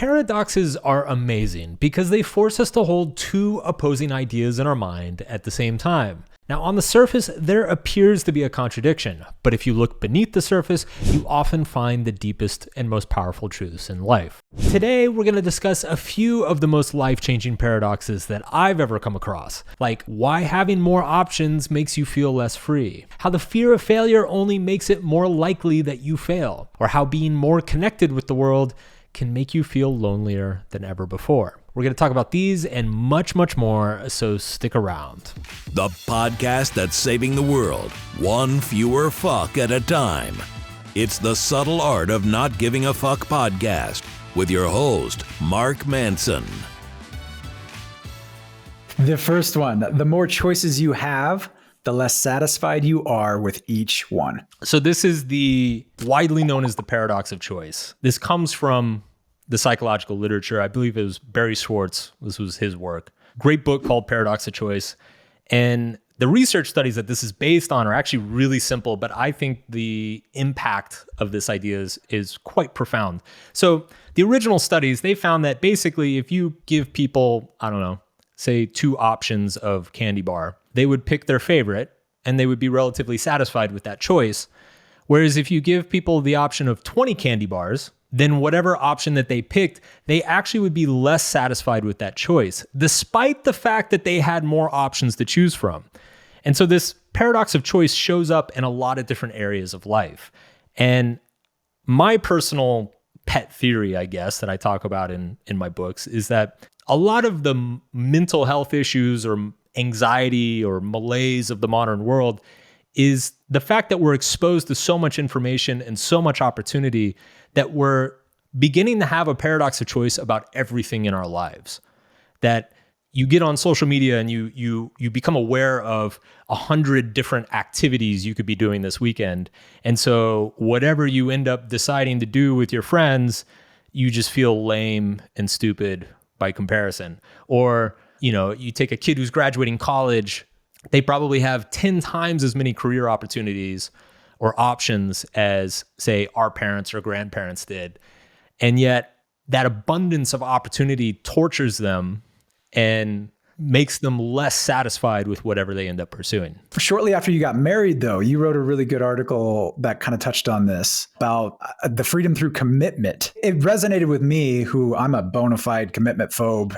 paradoxes are amazing because they force us to hold two opposing ideas in our mind at the same time. Now, on the surface, there appears to be a contradiction, but if you look beneath the surface, you often find the deepest and most powerful truths in life. Today, we're going to discuss a few of the most life-changing paradoxes that I've ever come across, like why having more options makes you feel less free, how the fear of failure only makes it more likely that you fail, or how being more connected with the world can make you feel lonelier than ever before. We're going to talk about these and much, much more, so stick around. The podcast that's saving the world, one fewer fuck at a time. It's the Subtle Art of Not Giving a Fuck podcast with your host, Mark Manson. The first one, the more choices you have, the less satisfied you are with each one. So this is the widely known as the paradox of choice. This comes from the psychological literature. I believe it was Barry Schwartz. This was his work. Great book called Paradox of Choice. And the research studies that this is based on are actually really simple, but I think the impact of this idea is quite profound. So the original studies, they found that basically if you give people, I don't know, say 2 options of candy bar, they would pick their favorite and they would be relatively satisfied with that choice. Whereas if you give people the option of 20 candy bars, then whatever option that they picked, they actually would be less satisfied with that choice, despite the fact that they had more options to choose from. And so this paradox of choice shows up in a lot of different areas of life. And my personal pet theory, I guess, that I talk about in my books is that a lot of the mental health issues or anxiety or malaise of the modern world is the fact that we're exposed to so much information and so much opportunity that we're beginning to have a paradox of choice about everything in our lives. That you get on social media and you become aware of 100 different activities you could be doing this weekend. And so whatever you end up deciding to do with your friends, you just feel lame and stupid by comparison. Or, you take a kid who's graduating college, they probably have 10 times as many career opportunities or options as, say, our parents or grandparents did. And yet that abundance of opportunity tortures them and makes them less satisfied with whatever they end up pursuing. Shortly after you got married, though, you wrote a really good article that kind of touched on this about the freedom through commitment. It resonated with me, who I'm a bona fide commitment phobe.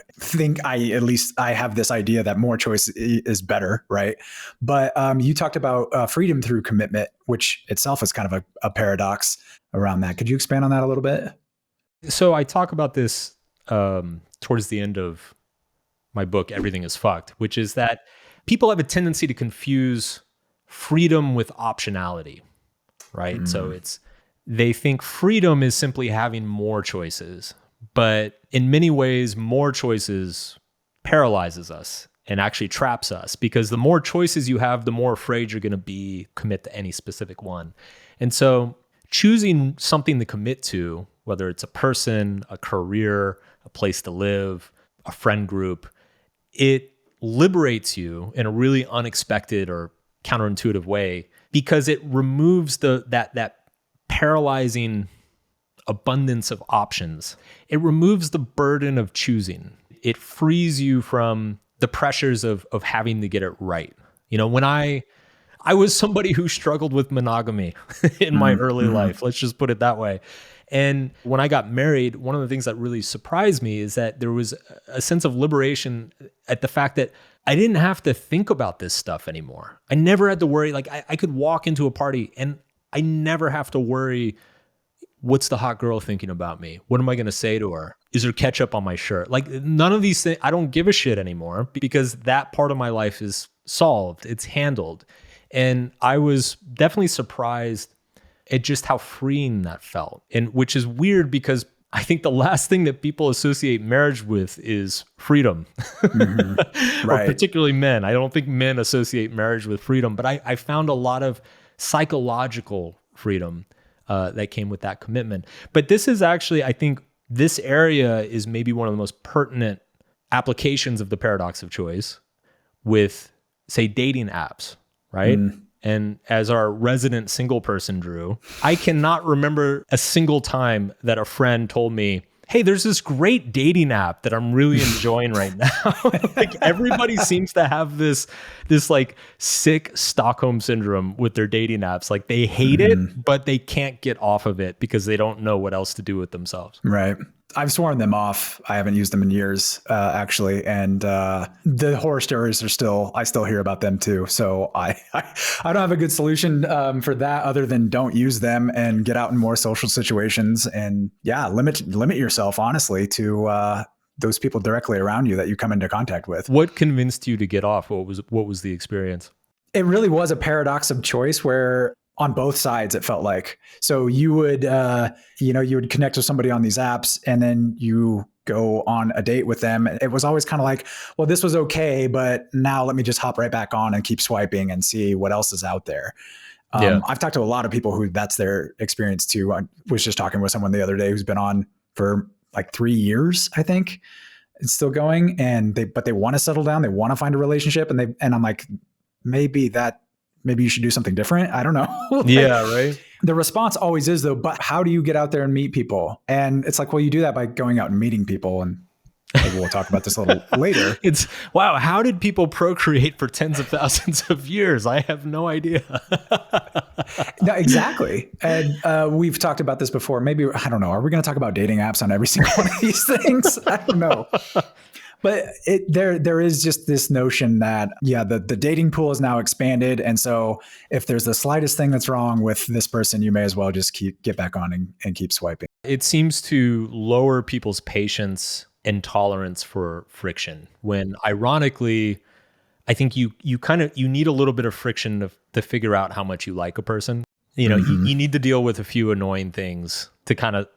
I have this idea that more choice is better, right? But you talked about freedom through commitment, which itself is kind of a paradox around that. Could you expand on that a little bit? So I talk about this towards the end of my book, Everything is Fucked, which is that people have a tendency to confuse freedom with optionality, right? So they think freedom is simply having more choices, but in many ways, more choices paralyzes us and actually traps us, because the more choices you have, the more afraid you're going to be commit to any specific one. And so choosing something to commit to, whether it's a person, a career, a place to live, a friend group, it liberates you in a really unexpected or counterintuitive way, because it removes that paralyzing abundance of options. It removes the burden of choosing. It frees you from the pressures of having to get it right. When I was somebody who struggled with monogamy in my early life, let's just put it that way. And when I got married, one of the things that really surprised me is that there was a sense of liberation at the fact that I didn't have to think about this stuff anymore. I never had to worry. Like I could walk into a party and I never have to worry, what's the hot girl thinking about me? What am I going to say to her? Is there ketchup on my shirt? Like none of these things, I don't give a shit anymore, because that part of my life is solved. It's handled. And I was definitely surprised at just how freeing that felt. And which is weird, because I think the last thing that people associate marriage with is freedom. Mm-hmm. Right. Or particularly men. I don't think men associate marriage with freedom, but I found a lot of psychological freedom that came with that commitment. But this is actually, I think this area is maybe one of the most pertinent applications of the paradox of choice with, say, dating apps, right? And as our resident single person, Drew, I cannot remember a single time that a friend told me, hey, there's this great dating app that I'm really enjoying right now. Like everybody seems to have this like sick Stockholm syndrome with their dating apps. Like they hate it, but they can't get off of it because they don't know what else to do with themselves. Right. I've sworn them off. I haven't used them in years, actually. And the horror stories I still hear about them too. So I don't have a good solution for that other than don't use them and get out in more social situations. And yeah, limit yourself, honestly, to those people directly around you that you come into contact with. What convinced you to get off? What was the experience? It really was a paradox of choice where on both sides, it felt like. So you would, you would connect with somebody on these apps and then you go on a date with them. It was always kind of like, well, this was okay, but now let me just hop right back on and keep swiping and see what else is out there. I've talked to a lot of people who that's their experience too. I was just talking with someone the other day who's been on for like 3 years, I think. It's still going, but they want to settle down. They want to find a relationship, and I'm like, maybe you should do something different. I don't know. Yeah, right. The response always is though, but how do you get out there and meet people? And it's like, well, you do that by going out and meeting people. And maybe we'll talk about this a little later. It's wow. How did people procreate for tens of thousands of years? I have no idea. No, exactly. And we've talked about this before. Maybe, I don't know. Are we going to talk about dating apps on every single one of these things? I don't know. But there is just this notion that, the dating pool is now expanded. And so if there's the slightest thing that's wrong with this person, you may as well just get back on and keep swiping. It seems to lower people's patience and tolerance for friction when ironically, I think you need a little bit of friction to figure out how much you like a person. You know, you need to deal with a few annoying things to kind of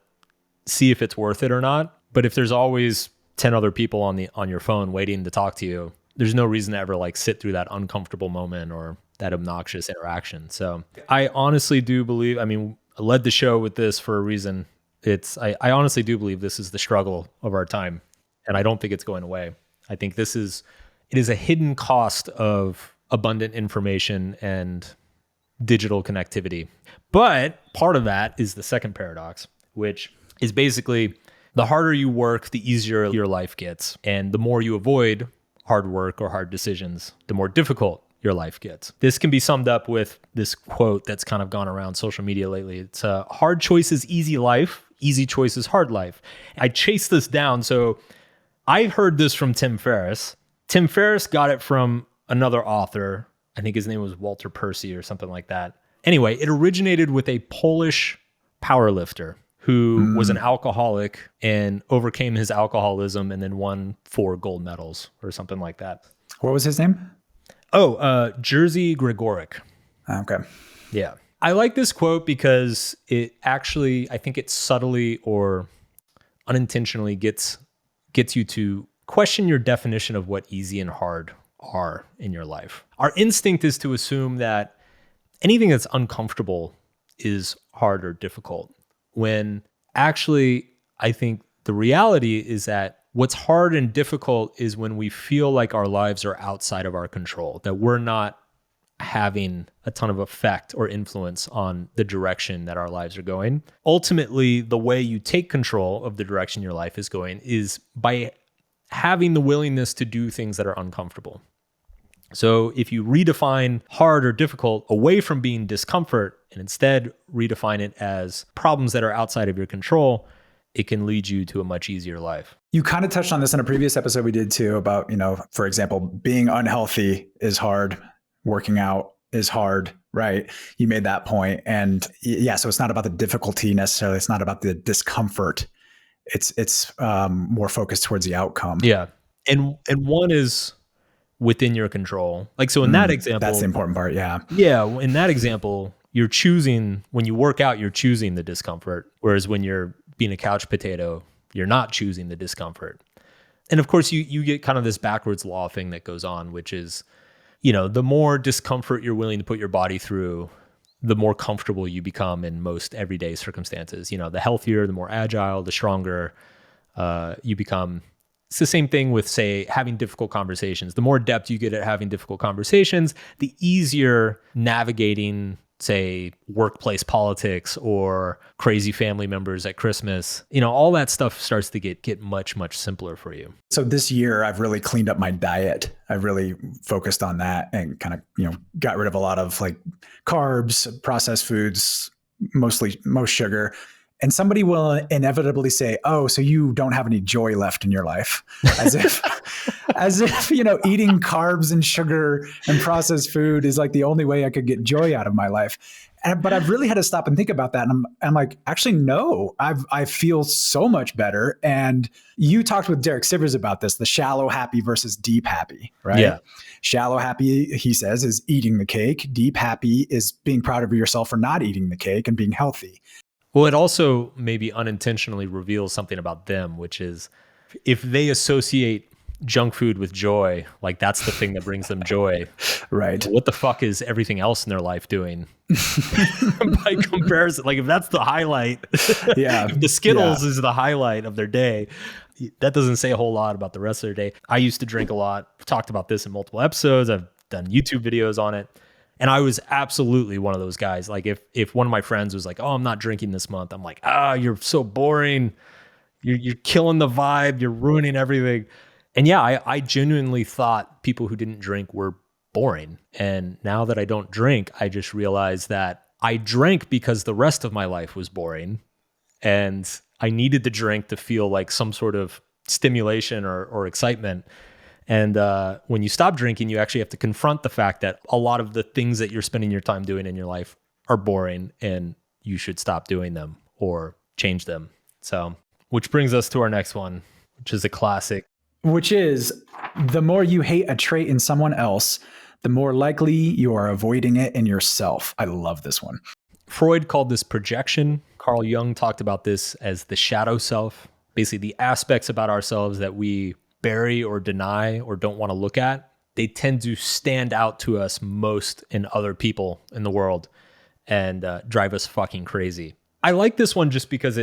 see if it's worth it or not. But if there's always 10 other people on your phone waiting to talk to you, there's no reason to ever like sit through that uncomfortable moment or that obnoxious interaction. So I honestly do believe, I led the show with this for a reason. I honestly do believe this is the struggle of our time. And I don't think it's going away. I think it is a hidden cost of abundant information and digital connectivity. But part of that is the second paradox, which is basically the harder you work, the easier your life gets. And the more you avoid hard work or hard decisions, the more difficult your life gets. This can be summed up with this quote that's kind of gone around social media lately. It's hard choices, easy life, easy choices, hard life. I chased this down. So I heard this from Tim Ferriss. Tim Ferriss got it from another author. I think his name was Walter Percy or something like that. Anyway, it originated with a Polish powerlifter who was an alcoholic and overcame his alcoholism and then won 4 gold medals or something like that. What was his name? Jerzy Gregorek. Okay. Yeah. I like this quote because it actually, I think it subtly or unintentionally gets you to question your definition of what easy and hard are in your life. Our instinct is to assume that anything that's uncomfortable is hard or difficult, when actually I think the reality is that what's hard and difficult is when we feel like our lives are outside of our control, that we're not having a ton of effect or influence on the direction that our lives are going. Ultimately, the way you take control of the direction your life is going is by having the willingness to do things that are uncomfortable. So if you redefine hard or difficult away from being discomfort and instead redefine it as problems that are outside of your control, it can lead you to a much easier life. You kind of touched on this in a previous episode we did too about, for example, being unhealthy is hard, working out is hard, right? You made that point. And yeah, so it's not about the difficulty necessarily. It's not about the discomfort. It's more focused towards the outcome. Yeah. And one is within your control. Like, so in that example, that's the important part. Yeah. Yeah. In that example, when you work out, you're choosing the discomfort. Whereas when you're being a couch potato, you're not choosing the discomfort. And of course you get kind of this backwards law thing that goes on, which is, the more discomfort you're willing to put your body through, the more comfortable you become in most everyday circumstances. The healthier, the more agile, the stronger you become. It's the same thing with, say, having difficult conversations. The more depth you get at having difficult conversations, the easier navigating say, workplace politics or crazy family members at Christmas, all that stuff starts to get much, much simpler for you. So this year I've really cleaned up my diet. I've really focused on that and kind of, got rid of a lot of like carbs, processed foods, most sugar. And somebody will inevitably say, "Oh, so you don't have any joy left in your life," as if eating carbs and sugar and processed food is like the only way I could get joy out of my life. But I've really had to stop and think about that. And I'm like, actually, no, I feel so much better. And you talked with Derek Sivers about this, the shallow happy versus deep happy, right? Yeah. Shallow happy, he says, is eating the cake. Deep happy is being proud of yourself for not eating the cake and being healthy. Well, it also maybe unintentionally reveals something about them, which is if they associate junk food with joy, like that's the thing that brings them joy. Right. What the fuck is everything else in their life doing? By comparison, like if that's the highlight, if the Skittles is the highlight of their day, that doesn't say a whole lot about the rest of their day. I used to drink a lot. I've talked about this in multiple episodes. I've done YouTube videos on it. And I was absolutely one of those guys. Like if one of my friends was like, "Oh, I'm not drinking this month," I'm like, "You're so boring. You're killing the vibe. You're ruining everything." And yeah, I genuinely thought people who didn't drink were boring. And now that I don't drink, I just realized that I drank because the rest of my life was boring. And I needed the drink to feel like some sort of stimulation or excitement. And when you stop drinking, you actually have to confront the fact that a lot of the things that you're spending your time doing in your life are boring and you should stop doing them or change them. So, which brings us to our next one, which is a classic. Which is, the more you hate a trait in someone else, the more likely you are avoiding it in yourself. I love this one. Freud called this projection. Carl Jung talked about this as the shadow self, basically the aspects about ourselves that we bury or deny or don't want to look at. They tend to stand out to us most in other people in the world and drive us fucking crazy. I like this one just because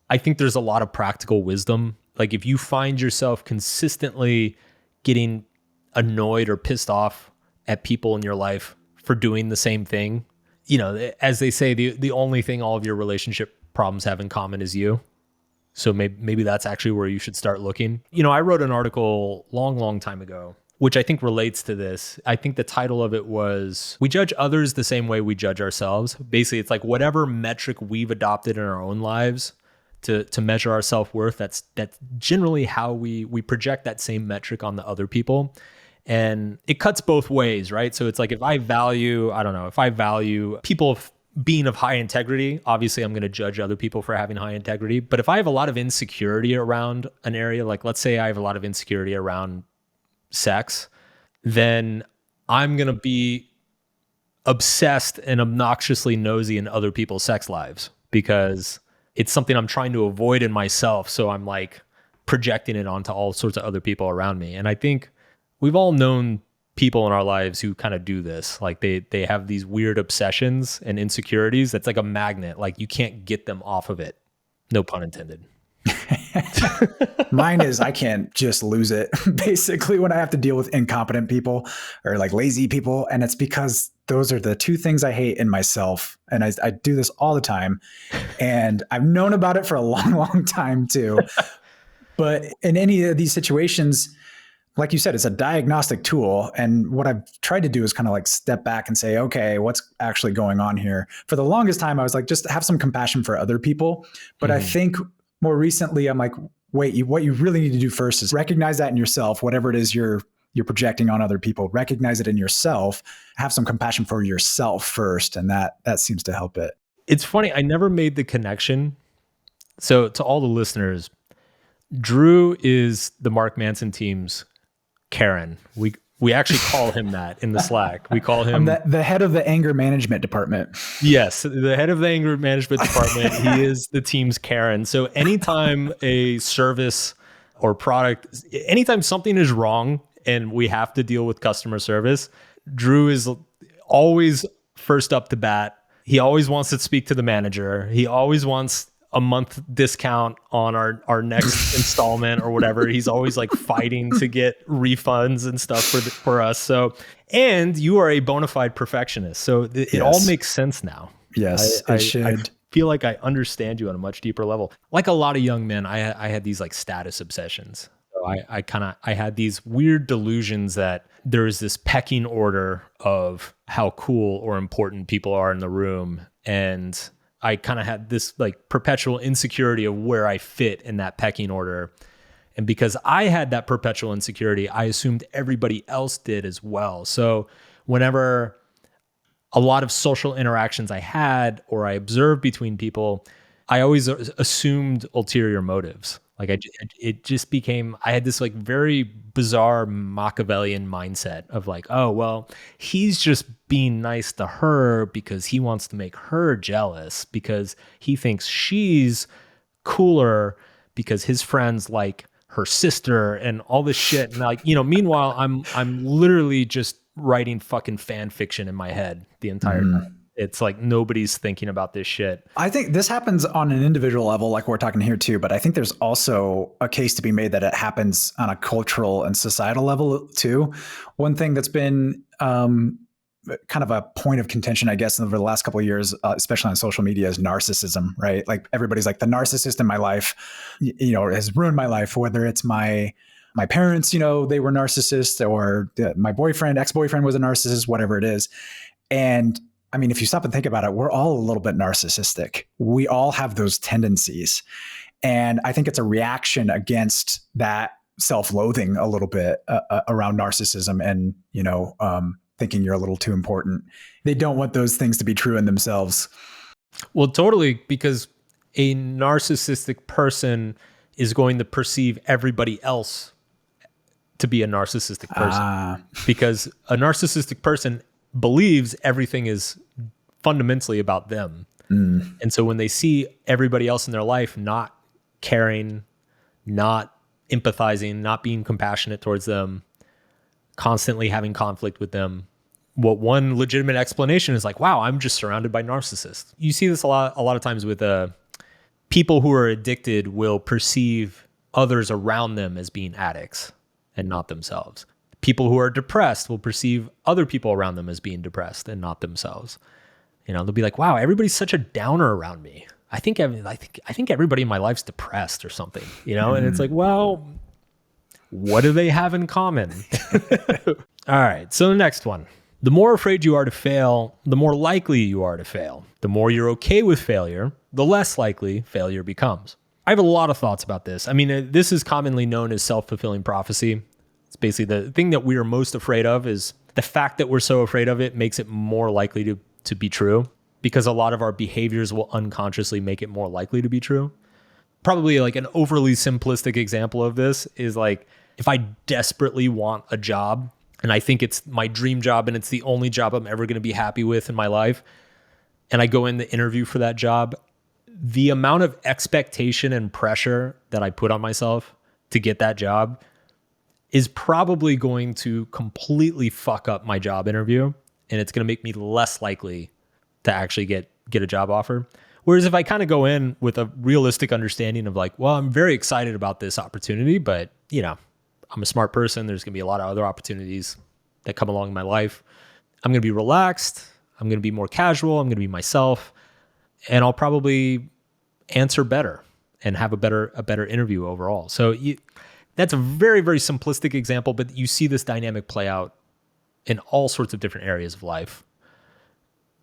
I think there's a lot of practical wisdom. Like if you find yourself consistently getting annoyed or pissed off at people in your life for doing the same thing, as they say, the only thing all of your relationship problems have in common is you. So maybe that's actually where you should start looking. I wrote an article long time ago, which I think relates to this. I think the title of it was, "We judge others the same way we judge ourselves." Basically, it's like whatever metric we've adopted in our own lives to measure our self-worth, that's generally how we project that same metric on the other people. And it cuts both ways, right? So it's like if I value people being of high integrity, obviously I'm going to judge other people for having high integrity. But if I have a lot of insecurity around an area, like let's say I have a lot of insecurity around sex, then I'm going to be obsessed and obnoxiously nosy in other people's sex lives because it's something I'm trying to avoid in myself. So I'm like projecting it onto all sorts of other people around me. And I think we've all known people in our lives who kind of do this. Like they have these weird obsessions and insecurities that's like a magnet. Like you can't get them off of it. No pun intended. Mine is I can't just lose it basically when I have to deal with incompetent people or like lazy people. And it's because those are the two things I hate in myself. And I do this all the time. And I've known about it for a long time too. But in any of these situations, like you said, it's a diagnostic tool. And what I've tried to do is kind of like step back and say, okay, what's actually going on here? For the longest time, I was like, just have some compassion for other people. But I think more recently, I'm like, wait, what you really need to do first is recognize that in yourself, whatever it is you're projecting on other people, recognize it in yourself, have some compassion for yourself first. And that seems to help it. It's funny. I never made the connection. So to all the listeners, Drew is the Mark Manson team's Karen. We actually call him that in the Slack. We call him the head of the anger management department. Yes, the head of the anger management department. He is the team's Karen. So anytime a service or product, anytime something is wrong and we have to deal with customer service, Drew is always first up to bat. He always wants to speak to the manager. He always wants a month discount on our next installment or whatever. He's always like fighting to get refunds and stuff for us. So, and you are a bona fide perfectionist. So it all makes sense now. Yes, it should. I feel like I understand you on a much deeper level. Like a lot of young men, I had these like status obsessions. So I had these weird delusions that there is this pecking order of how cool or important people are in the room. And I kind of had this like perpetual insecurity of where I fit in that pecking order. And because I had that perpetual insecurity, I assumed everybody else did as well. So whenever a lot of social interactions I had or I observed between people, I always assumed ulterior motives. Like it just became, I had this like very bizarre Machiavellian mindset of like, oh, well, he's just being nice to her because he wants to make her jealous because he thinks she's cooler because his friends like her sister and all this shit. And like, meanwhile, I'm literally just writing fucking fan fiction in my head the entire time. It's like nobody's thinking about this shit. I think this happens on an individual level, like we're talking here too, but I think there's also a case to be made that it happens on a cultural and societal level too. One thing that's been kind of a point of contention, I guess, over the last couple of years, especially on social media, is narcissism, right? Like everybody's like, the narcissist in my life, has ruined my life, whether it's my parents, they were narcissists, or my ex-boyfriend was a narcissist, whatever it is. And I mean, if you stop and think about it, we're all a little bit narcissistic. We all have those tendencies. And I think it's a reaction against that self-loathing a little bit around narcissism and, thinking you're a little too important. They don't want those things to be true in themselves. Well, totally, because a narcissistic person is going to perceive everybody else to be a narcissistic person. Because a narcissistic person believes everything is fundamentally about them. And so when they see everybody else in their life not caring, not empathizing, not being compassionate towards them, constantly having conflict with them, what one legitimate explanation is like, wow, I'm just surrounded by narcissists. You see this a lot of times with people who are addicted will perceive others around them as being addicts and not themselves. People who are depressed will perceive other people around them as being depressed and not themselves. They'll be like, wow, everybody's such a downer around me. I think everybody in my life's depressed or something, And it's like, well, what do they have in common? All right. So the next one, the more afraid you are to fail, the more likely you are to fail. The more you're okay with failure, the less likely failure becomes. I have a lot of thoughts about this. I mean, this is commonly known as self-fulfilling prophecy. It's basically the thing that we are most afraid of is the fact that we're so afraid of it makes it more likely to be true, because a lot of our behaviors will unconsciously make it more likely to be true. Probably like an overly simplistic example of this is like, if I desperately want a job and I think it's my dream job and it's the only job I'm ever going to be happy with in my life, and I go in the interview for that job, the amount of expectation and pressure that I put on myself to get that job is probably going to completely fuck up my job interview, and it's going to make me less likely to actually get a job offer. Whereas if I kind of go in with a realistic understanding of like, well, I'm very excited about this opportunity, but I'm a smart person. There's going to be a lot of other opportunities that come along in my life. I'm going to be relaxed. I'm going to be more casual. I'm going to be myself, and I'll probably answer better and have a better interview overall. So that's a very, very simplistic example, but you see this dynamic play out in all sorts of different areas of life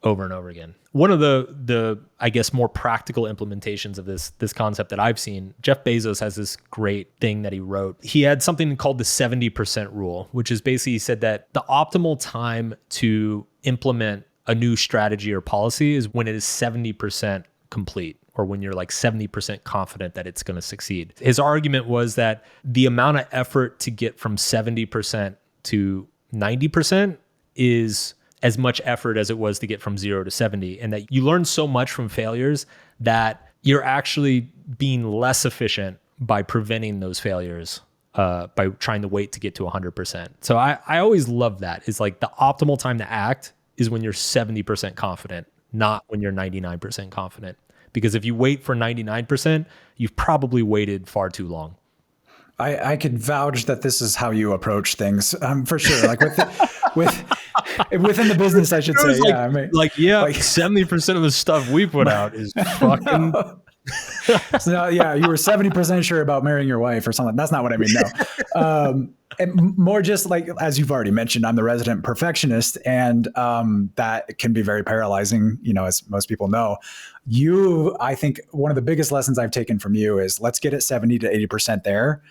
over and over again. One of the I guess more practical implementations of this concept that I've seen, Jeff Bezos has this great thing that he wrote. He had something called the 70% rule, which is basically, he said that the optimal time to implement a new strategy or policy is when it is 70% complete, or when you're like 70% confident that it's going to succeed. His argument was that the amount of effort to get from 70% to 90% is as much effort as it was to get from 0 to 70, and that you learn so much from failures that you're actually being less efficient by preventing those failures, by trying to wait to get to 100%. So I always love that. It's like the optimal time to act is when you're 70% confident, not when you're 99% confident. Because if you wait for 99%, you've probably waited far too long. I could vouch that this is how you approach things, for sure. Like within the business, I should say. Yeah, I mean, yeah, 70% of the stuff we put out is fucking. So yeah, you were 70% sure about marrying your wife or something. That's not what I mean. No, and more just like, as you've already mentioned, I'm the resident perfectionist, and that can be very paralyzing, as most people know. I think one of the biggest lessons I've taken from you is let's get it 70 to 80% there,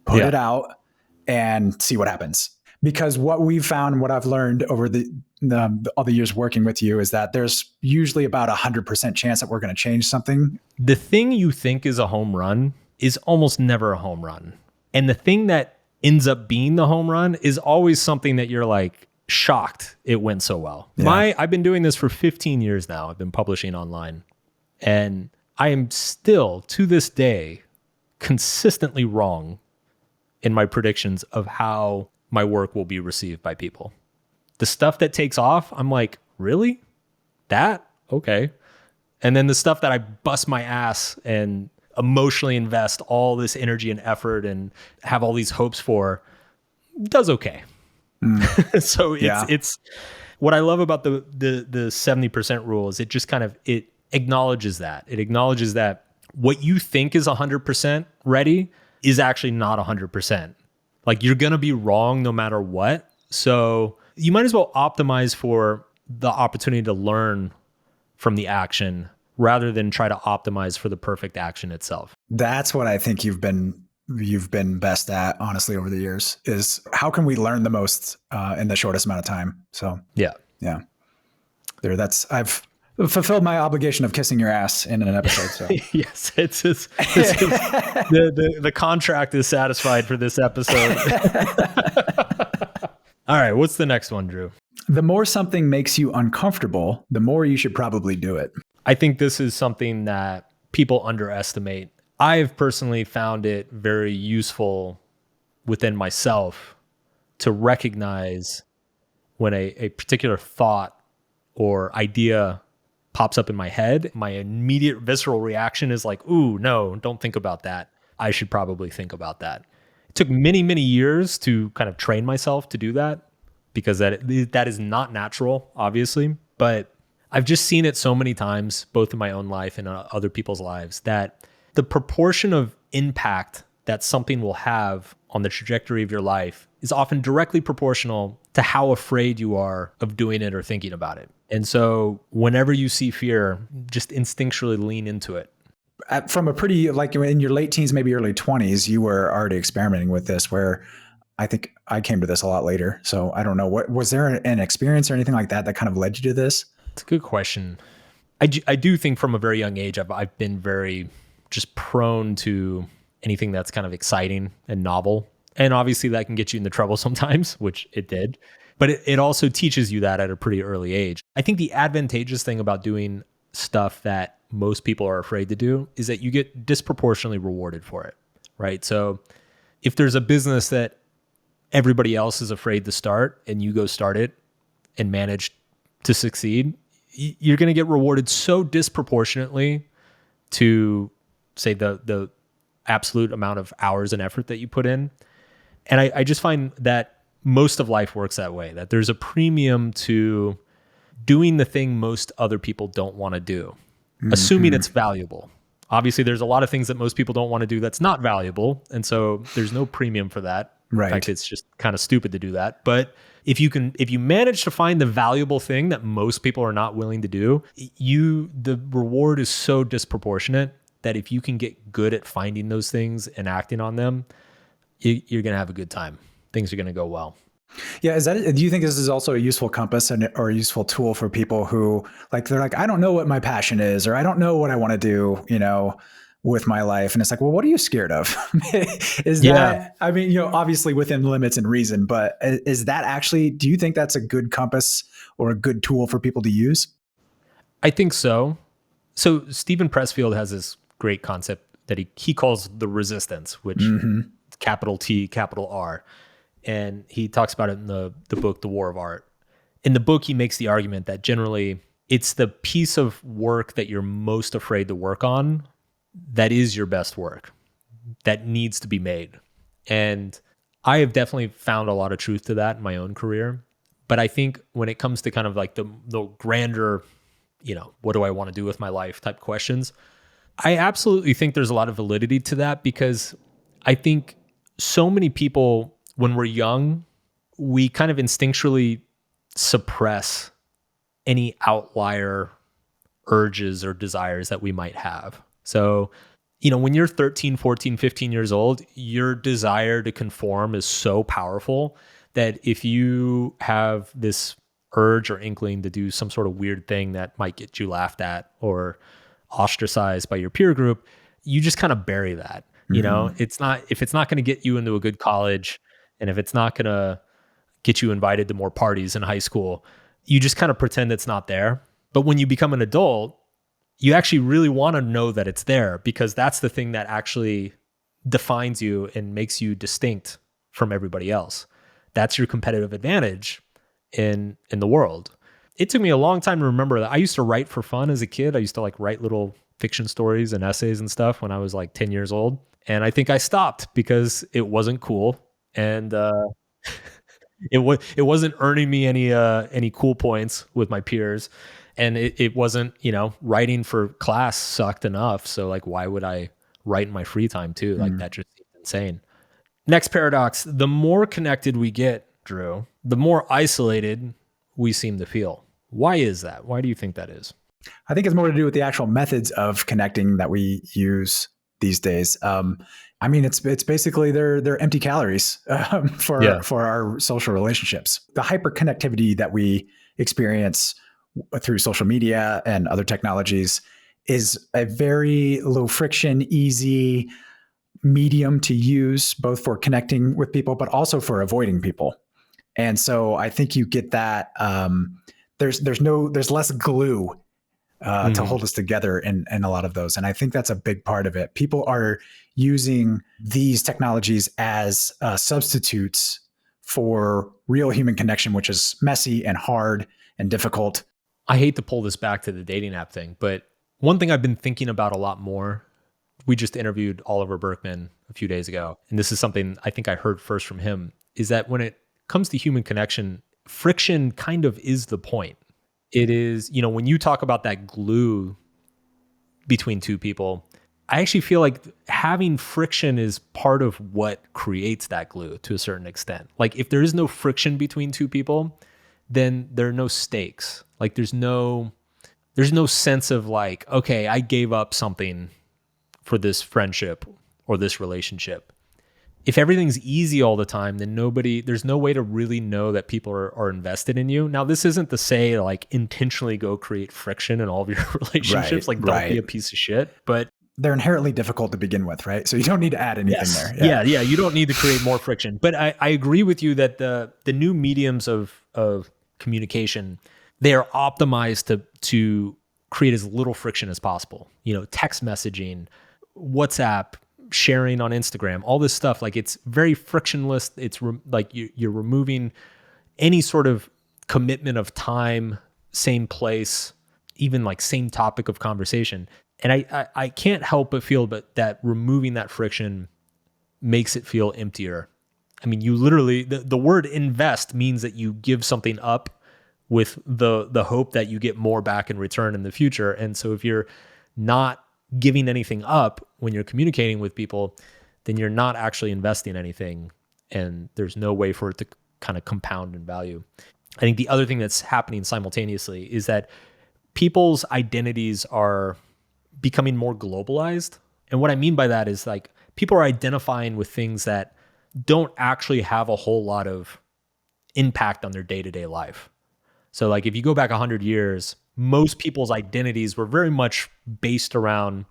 put it out and see what happens. Because what we've found, what I've learned over all the years working with you is that there's usually about 100% chance that we're going to change something. The thing you think is a home run is almost never a home run. And the thing that ends up being the home run is always something that you're like shocked it went so well. Yeah. I've been doing this for 15 years now. I've been publishing online. And I am still, to this day, consistently wrong in my predictions of how my work will be received by people. The stuff that takes off, I'm like, really? That? Okay. And then the stuff that I bust my ass and emotionally invest all this energy and effort and have all these hopes for, does okay. So it's what I love about the 70% rule is it just kind of, it acknowledges that. It acknowledges that what you think is 100% ready is actually not 100%. Like you're going to be wrong no matter what. So you might as well optimize for the opportunity to learn from the action rather than try to optimize for the perfect action itself. That's what I think you've been best at, honestly, over the years, is how can we learn the most in the shortest amount of time? So yeah. I've fulfilled my obligation of kissing your ass in an episode. So yes, the contract is satisfied for this episode. All right, what's the next one, Drew? The more something makes you uncomfortable, the more you should probably do it. I think this is something that people underestimate. I've personally found it very useful within myself to recognize when a particular thought or idea pops up in my head. My immediate visceral reaction is like, ooh, no, don't think about that. I should probably think about that. It took many, many years to kind of train myself to do that because that is not natural, obviously. But I've just seen it so many times, both in my own life and other people's lives, that the proportion of impact that something will have on the trajectory of your life is often directly proportional to how afraid you are of doing it or thinking about it. And so whenever you see fear, just instinctually lean into it. From a pretty, like in your late teens, maybe early 20s, you were already experimenting with this, where I think I came to this a lot later. So I don't know, was there an experience or anything like that kind of led you to this? It's a good question. I do think from a very young age, I've been very just prone to anything that's kind of exciting and novel. And obviously that can get you into trouble sometimes, which it did. But it also teaches you that at a pretty early age. I think the advantageous thing about doing stuff that most people are afraid to do is that you get disproportionately rewarded for it, right? So if there's a business that everybody else is afraid to start and you go start it and manage to succeed, you're going to get rewarded so disproportionately to, say, the absolute amount of hours and effort that you put in. And I just find that most of life works that way, that there's a premium to doing the thing most other people don't want to do, assuming it's valuable. Obviously, there's a lot of things that most people don't want to do that's not valuable. And so there's no premium for that. Right. In fact, it's just kind of stupid to do that. But if you manage to find the valuable thing that most people are not willing to do, the reward is so disproportionate that if you can get good at finding those things and acting on them, you're going to have a good time. Things are going to go well. Yeah. Do you think this is also a useful compass or a useful tool for people who they're like, I don't know what my passion is, or I don't know what I want to do, with my life. And it's like, well, what are you scared of? That, I mean, obviously within limits and reason, but is that actually, do you think that's a good compass or a good tool for people to use? I think so. So Stephen Pressfield has this great concept that he calls the resistance, which capital T, capital R. And he talks about it in the book, The War of Art. In the book, he makes the argument that generally it's the piece of work that you're most afraid to work on that is your best work, that needs to be made. And I have definitely found a lot of truth to that in my own career. But I think when it comes to kind of like the grander, what do I want to do with my life type questions, I absolutely think there's a lot of validity to that, because I think so many people, when we're young, we kind of instinctually suppress any outlier urges or desires that we might have. So, when you're 13, 14, 15 years old, your desire to conform is so powerful that if you have this urge or inkling to do some sort of weird thing that might get you laughed at or ostracized by your peer group, you just kind of bury that. If it's not going to get you into a good college, and if it's not going to get you invited to more parties in high school, you just kind of pretend it's not there. But when you become an adult, you actually really want to know that it's there, because that's the thing that actually defines you and makes you distinct from everybody else. That's your competitive advantage in the world. It took me a long time to remember that. I used to write for fun as a kid. I used to like write little fiction stories and essays and stuff when I was like 10 years old. And I think I stopped because it wasn't cool. And it wasn't earning me any cool points with my peers, and it wasn't, writing for class sucked enough. So like, why would I write in my free time too? Like that just seems insane. Next paradox: the more connected we get, Drew, the more isolated we seem to feel. Why is that? Why do you think that is? I think it's more to do with the actual methods of connecting that we use these days. It's basically they're empty calories for our social relationships. The hyperconnectivity that we experience through social media and other technologies is a very low friction, easy medium to use, both for connecting with people, but also for avoiding people. And so I think you get that there's less glue to hold us together in a lot of those. And I think that's a big part of it. People are using these technologies as substitutes for real human connection, which is messy and hard and difficult. I hate to pull this back to the dating app thing, but one thing I've been thinking about a lot more, we just interviewed Oliver Berkman a few days ago, and this is something I think I heard first from him, is that when it comes to human connection, friction kind of is the point. It is, when you talk about that glue between two people, I actually feel like having friction is part of what creates that glue to a certain extent. Like if there is no friction between two people, then there are no stakes. Like there's no sense of like, okay, I gave up something for this friendship or this relationship. If everything's easy all the time, then there's no way to really know that people are invested in you. Now, this isn't to say like intentionally go create friction in all of your relationships. Like don't be a piece of shit, but they're inherently difficult to begin with, right? So you don't need to add anything there. Yeah. You don't need to create more friction. But I agree with you that the new mediums of communication, they are optimized to create as little friction as possible. Text messaging, WhatsApp, sharing on Instagram, all this stuff, like it's very frictionless. It's like you're removing any sort of commitment of time, same place, even like same topic of conversation. And I can't help but feel that removing that friction makes it feel emptier. I mean, you literally, the word invest means that you give something up with the hope that you get more back in return in the future. And so if you're not giving anything up when you're communicating with people, then you're not actually investing anything, and there's no way for it to kind of compound in value. I think the other thing that's happening simultaneously is that people's identities are becoming more globalized. And what I mean by that is like people are identifying with things that don't actually have a whole lot of impact on their day-to-day life. So like if you go back 100 years, most people's identities were very much based around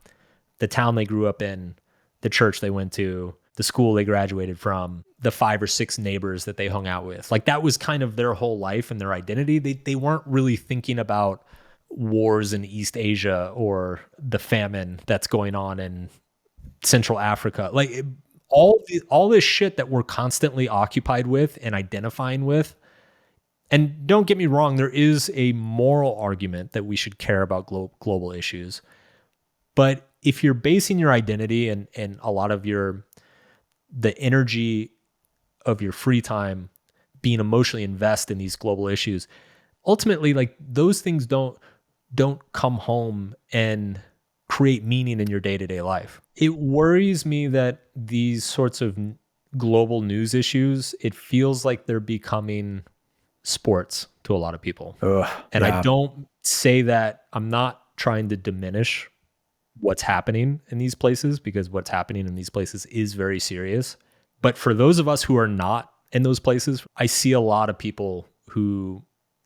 the town they grew up in, the church they went to, the school they graduated from, the 5 or 6 neighbors that they hung out with. Like that was kind of their whole life and their identity. They weren't really thinking about wars in East Asia or the famine that's going on in Central Africa. Like all this shit that we're constantly occupied with and identifying with And don't get me wrong, there is a moral argument that we should care about global issues. But if you're basing your identity and a lot of the energy of your free time being emotionally invested in these global issues, ultimately, like, those things don't come home and create meaning in your day-to-day life. It worries me that these sorts of global news issues, it feels like they're becoming sports to a lot of people. Ugh, And yeah. I don't say that, I'm not trying to diminish what's happening in these places, because what's happening in these places is very serious. But for those of us who are not in those places, I see a lot of people who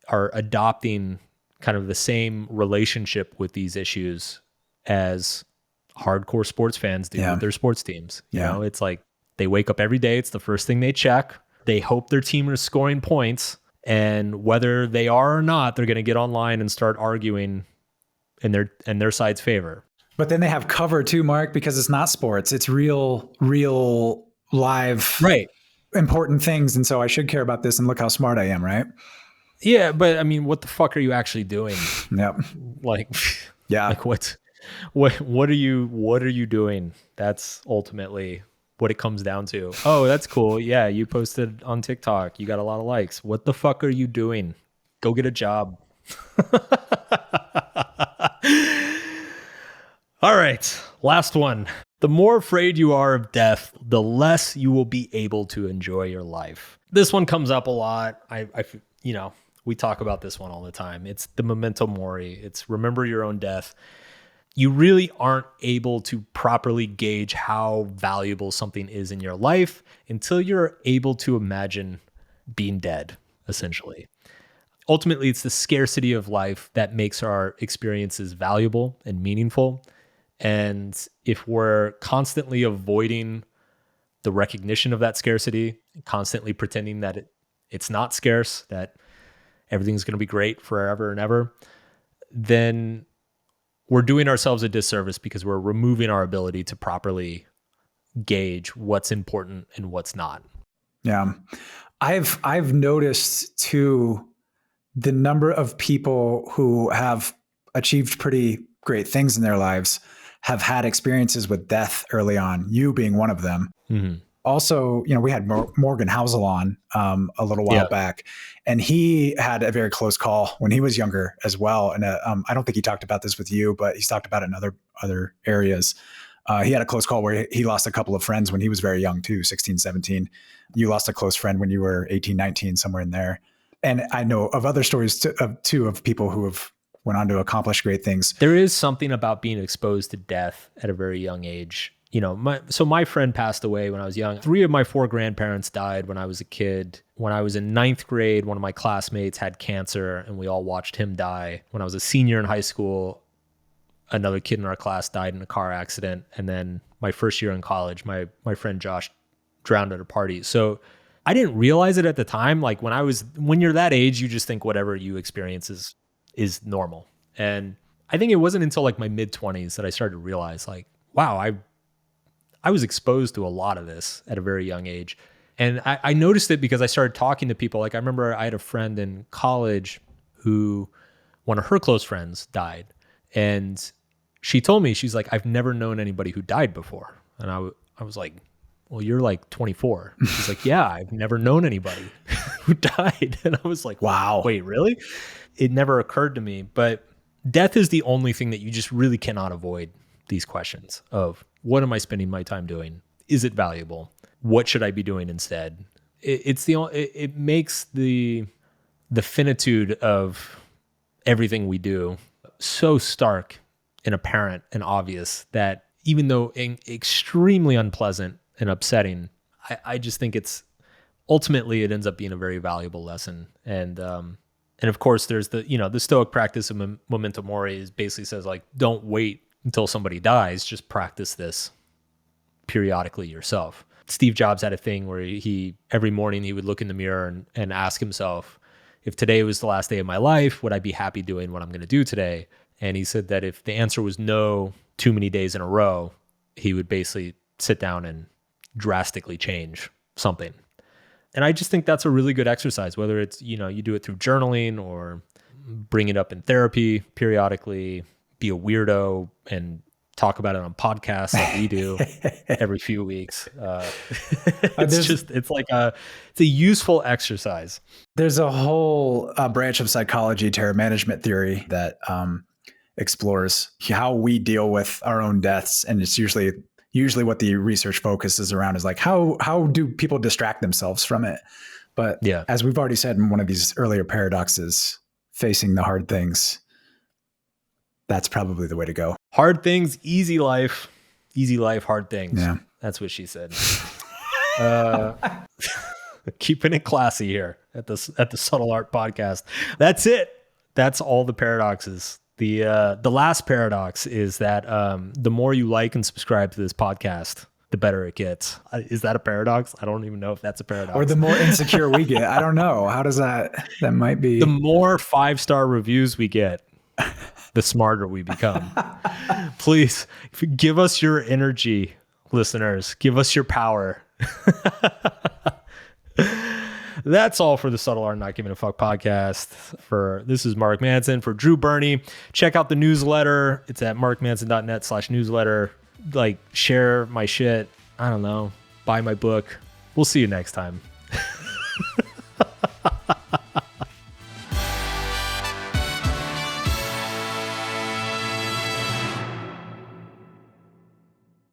are adopting kind of the same relationship with these issues as hardcore sports fans do Yeah. with their sports teams. You Yeah. know, it's like they wake up every day, it's the first thing they check. They hope their team is scoring points, and whether they are or not, they're going to get online and start arguing in their side's favor. But then they have cover too, Mark, because it's not sports. It's real live, Right. important things. And so I should care about this, and look how smart I am, right? Yeah, but I mean, what the fuck are you actually doing? Yep. Like, Yeah. like what are you doing? That's ultimately what it comes down to. Oh, that's cool. Yeah, you posted on TikTok. You got a lot of likes. What the fuck are you doing? Go get a job. All right, last one. The more afraid you are of death, the less you will be able to enjoy your life. This one comes up a lot. We talk about this one all the time. It's the memento mori. It's remember your own death. You really aren't able to properly gauge how valuable something is in your life until you're able to imagine being dead, essentially. Ultimately, it's the scarcity of life that makes our experiences valuable and meaningful. And if we're constantly avoiding the recognition of that scarcity, constantly pretending that it's not scarce, that everything's going to be great forever and ever, then we're doing ourselves a disservice, because we're removing our ability to properly gauge what's important and what's not. Yeah. I've noticed too, the number of people who have achieved pretty great things in their lives have had experiences with death early on, you being one of them. Mm-hmm. Also, we had Morgan Housel on a little while back, and he had a very close call when he was younger as well. And I don't think he talked about this with you, but he's talked about it in other areas. He had a close call where he lost a couple of friends when he was very young too, 16, 17. You lost a close friend when you were 18, 19, somewhere in there. And I know of other stories too of people who have went on to accomplish great things. There is something about being exposed to death at a very young age. My friend passed away when I was young. 3 of my 4 grandparents died when I was a kid. When I was in 9th grade, one of my classmates had cancer, and we all watched him die. When I was a senior in high school, another kid in our class died in a car accident. And then my first year in college, my friend Josh drowned at a party. So I didn't realize it at the time. Like when you're that age, you just think whatever you experience is normal. And I think it wasn't until like my mid-20s that I started to realize, like, wow, I was exposed to a lot of this at a very young age. And I noticed it because I started talking to people. Like, I remember I had a friend in college who one of her close friends died. And she told me, she's like, I've never known anybody who died before. And I was like, well, you're like 24. She's like, yeah, I've never known anybody who died. And I was like, wow, wait, really? It never occurred to me. But death is the only thing that you just really cannot avoid these questions of, what am I spending my time doing? Is it valuable? What should I be doing instead? It makes the finitude of everything we do so stark and apparent and obvious that even though extremely unpleasant and upsetting, I just think it ultimately ends up being a very valuable lesson. And of course, there's the Stoic practice of memento mori basically says, like, don't wait until somebody dies, just practice this periodically yourself. Steve Jobs had a thing where he every morning he would look in the mirror and ask himself, if today was the last day of my life, would I be happy doing what I'm going to do today? And he said that if the answer was no too many days in a row, he would basically sit down and drastically change something. And I just think that's a really good exercise, whether it's, you do it through journaling or bring it up in therapy periodically, be a weirdo and talk about it on podcasts like we do every few weeks. It's a useful exercise. There's a whole branch of psychology, terror management theory that explores how we deal with our own deaths. And it's usually what the research focuses around is like, how do people distract themselves from it? But as we've already said in one of these earlier paradoxes, facing the hard things, that's probably the way to go. Hard things, easy life, hard things. Yeah. That's what she said. Keeping it classy here at the Subtle Art Podcast. That's it. That's all the paradoxes. The last paradox is that the more you like and subscribe to this podcast, the better it gets. Is that a paradox? I don't even know if that's a paradox. Or the more insecure we get. I don't know. How does that might be. The more 5-star reviews we get, the smarter we become. Please give us your energy, listeners. Give us your power. That's all for the Subtle Art Not Giving a Fuck podcast. This is Mark Manson for Drew Burney. Check out the newsletter. It's at markmanson.net/newsletter. Like, share my shit. I don't know. Buy my book. We'll see you next time.